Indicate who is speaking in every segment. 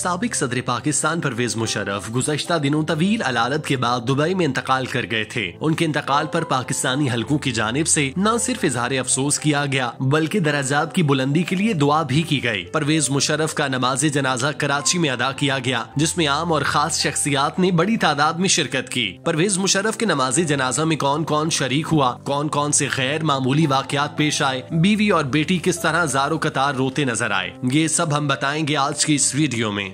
Speaker 1: साबिक सदर पाकिस्तान परवेज मुशर्रफ गुज़श्ता दिनों तवील अदालत के बाद दुबई में इंतकाल कर गए थे। उनके इंतकाल पर पाकिस्तानी हलकों की जानिब से न सिर्फ इजहार अफसोस किया गया बल्कि दराजात की बुलंदी के लिए दुआ भी की गई। परवेज मुशर्रफ का नमाज जनाजा कराची में अदा किया गया, जिसमें आम और खास शख्सियात ने बड़ी तादाद में शिरकत की। परवेज मुशर्रफ के नमाज जनाजा में कौन कौन शरीक हुआ, कौन कौन से गैर मामूली वाकयात पेश आए, बीवी और बेटी किस तरह ज़ारो कतार रोते नजर आए, ये सब हम बताएंगे आज की इस वीडियो में।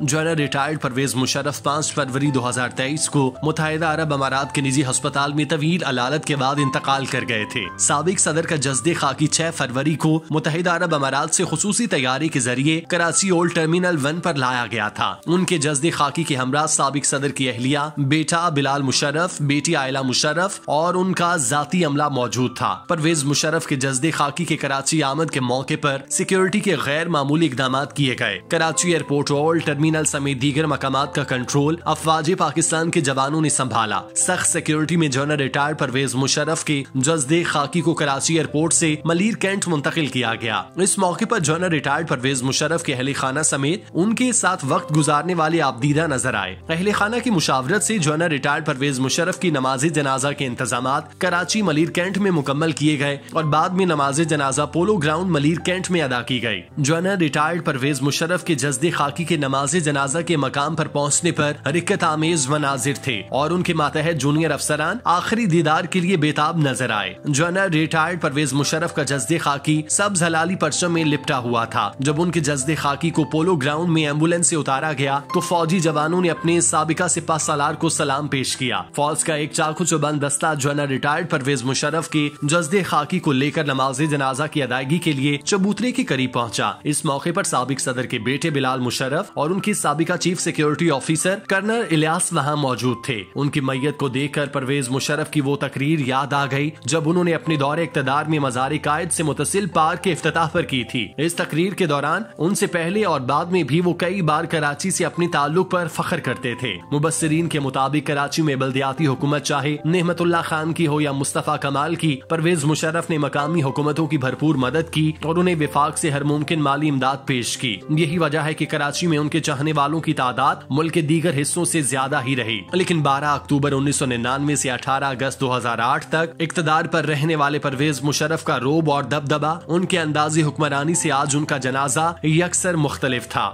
Speaker 1: जनरल रिटायर्ड परवेज मुशर्रफ 5 फरवरी 2023 को मुत्तहिदा अरब अमारात के निजी अस्पताल में तवील अलालत के बाद इंतकाल कर गए थे। साबिक सदर का जस्दे खाकी 6 फरवरी को मुत्तहिदा अरब अमारात से खुसूसी तैयारी के जरिए कराची ओल्ड टर्मिनल 1 पर लाया गया था। उनके जस्दे खाकी के हमरा साबिक सदर की अहलिया, बेटा बिलाल मुशर्रफ, बेटी आयला मुशर्रफ और उनका जाती अमला मौजूद था। परवेज मुशर्रफ के जस्दे खाकी के कराची आमद के मौके पर सिक्योरिटी के गैर मामूली इकदाम किए गए। कराची एयरपोर्ट ओल्ड टर्मिनल समेत दीगर मकामात का कंट्रोल अफवाज पाकिस्तान के जवानों ने संभाला। सख्त सिक्योरिटी में जनरल रिटायर्ड परवेज मुशर्रफ के जस्दे खाकी को कराची एयरपोर्ट से मलीर कैंट मुंतकिल किया गया। इस मौके पर जनरल रिटायर्ड परवेज मुशर्रफ के अहले खाना समेत उनके साथ वक्त गुजारने वाले आबदीदा नजर आए। अहले खाना की मुशावरत से जनरल रिटायर्ड परवेज मुशर्रफ की नमाज जनाजा के इंतजामात कराची मलीर कैंट में मुकम्मल किए गए और बाद में नमाज जनाजा पोलो ग्राउंड मलीर कैंट में अदा की गई। जनरल रिटायर्ड परवेज मुशर्रफ के जस्दे खाकी के नमाज जनाजा के मकाम पर पहुंचने पर रिक्कत आमेज मनाजिर थे और उनके मातहत जूनियर अफसरान आखिरी दीदार के लिए बेताब नजर आए। जनरल रिटायर्ड परवेज मुशर्रफ का जस्दे खाकी सब्ज हलाली परचम में लिपटा हुआ था। जब उनके जस्दे खाकी को पोलो ग्राउंड में एम्बुलेंस से उतारा गया तो फौजी जवानों ने अपने साबिका सिपा सालार को सलाम पेश किया। फौज का एक चाकू चौबंद दस्ता जनरल रिटायर्ड परवेज मुशर्रफ के जस्दे खाकी को लेकर नमाज जनाजा की अदायगी के लिए चबूतरे के करीब पहुंचा। इस मौके पर साबिक सदर के बेटे बिलाल मुशर्रफ और उनकी साबिका chief security officer colonel Ilyas वहां मौजूद थे। उनकी मैयत को देखकर परवेज मुशर्रफ की वो तकरीर याद आ गई जब उन्होंने अपने दौरे इक़्तिदार में मज़ार कायद से मुतसिल पार्क के इफ्तिताह पर की थी। इस तकरीर के दौरान उनसे पहले और बाद में भी वो कई बार कराची से अपने ताल्लुक पर फख्र करते थे। मुबस्सिरीन के मुताबिक कराची में बल्दियाती हुकूमत चाहे नेमतुल्लाह खान की हो या मुस्तफा कमाल की, परवेज मुशर्रफ ने मकामी हुकूमतों की भरपूर मदद की और उन्हें विफाक से हर मुमकिन माली इमदाद पेश की। यही वजह है कि कराची में उनके चाहने वालों की तादाद मुल्क के दीगर हिस्सों से ज्यादा ही रही। लेकिन 12 अक्टूबर 1999 से 18 अगस्त 2008 तक इक़्तिदार पर रहने वाले परवेज मुशर्रफ का रोब और दबदबा, उनके अंदाज़े हुक्मरानी से आज उनका जनाजा यकसर मुख्तलिफ था।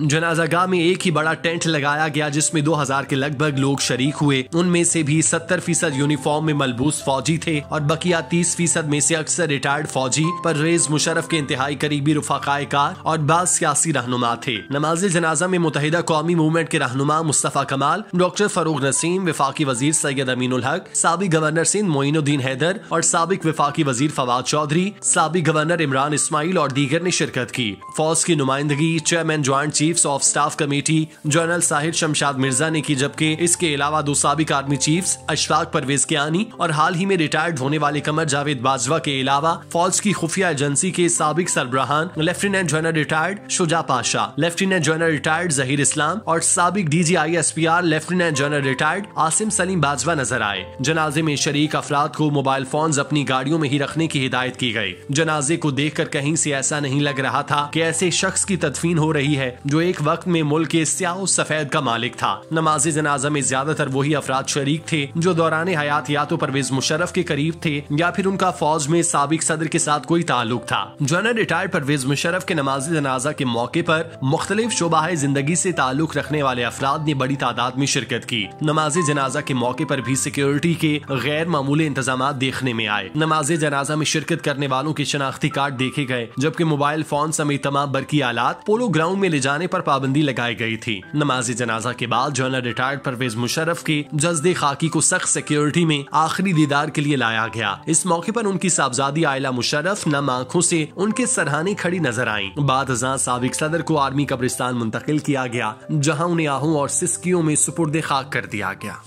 Speaker 1: जनाजागाह में एक ही बड़ा टेंट लगाया गया जिसमें 2000 के लगभग लोग शरीक हुए। उनमें से भी 70% यूनिफॉर्म में मलबूस फौजी थे और बकिया 30% में से अक्सर रिटायर्ड फौजी, परवेज मुशर्रफ के इंतहाई करीबी रफाकाए कार और बाज़ सियासी रहनुमा थे। नमाज जनाजा में मुत्तहिदा कौमी मूवमेंट के रहनुमा मुस्तफा कमाल, डॉक्टर फरूक नसीम, वफाकी वजीर सैयद अमीनुल हक, साबिक गवर्नर सिंध मोइनुद्दीन हैदर और साबिक वफाकी वजीर फवाद चौधरी, साबिक गवर्नर इमरान इस्माइल और दीगर ने शिरकत की। फौज की नुमाइंदगी chairman joint chief of staff committee general Sahir Shamshad Mirza ने की, जबकि इसके अलावा 2 साबिक आर्मी चीफ्स अशफाक परवेज कियानी और हाल ही में रिटायर्ड होने वाले कमर जावेद बाजवा के अलावा फौज की खुफिया एजेंसी के साबिक सरबराहान lieutenant general retired Shuja Pasha, lieutenant general retired Zaheer Islam और साबिक DGISPR lieutenant general retired Asim Saleem Bajwa नजर आए। जनाजे में शरीक अफराद को मोबाइल फोन अपनी गाड़ियों में ही रखने की हिदायत की गई। जनाजे को देखकर कहीं से ऐसा नहीं लग रहा था कि ऐसे शख्स की तदफीन हो रही है जो एक वक्त में मुल्क के स्याह सफेद का मालिक था। नमाज जनाजा में ज्यादातर वही अफराद शरीक थे जो दौरान हयात या तो परवेज मुशर्रफ के करीब थे या फिर उनका फौज में साबिक सदर के साथ कोई ताल्लुक था। जनरल रिटायर्ड परवेज मुशर्रफ के नमाज जनाजा के मौके पर मुख्तलिफ शोबाए जिंदगी से ताल्लुक रखने वाले अफराद ने बड़ी तादाद में शिरकत की। नमाज जनाजा के मौके पर भी सिक्योरिटी के गैर मामूली इंतजाम देखने में आए। नमाज जनाजा में शिरकत करने वालों के शनाख्ती कार्ड देखे गए, जबकि मोबाइल फोन समेत तमाम बरकी आलात पोलो ग्राउंड में ले जाने पर पाबंदी लगाई गई थी। नमाज जनाजा के बाद जनरल रिटायर्ड परवेज मुशर्रफ के जस्दे खाकी को सख्त सिक्योरिटी में आखिरी दीदार के लिए लाया गया। इस मौके पर उनकी साहबजादी आयला मुशर्रफ नम आंखों से उनके सरहाने खड़ी नजर आईं। बाद अज़ां साबिक सदर को आर्मी कब्रिस्तान मुंतकिल किया गया, जहां उन्हें आहू और सिस्कियों में सुपुर्दे खाक कर दिया गया।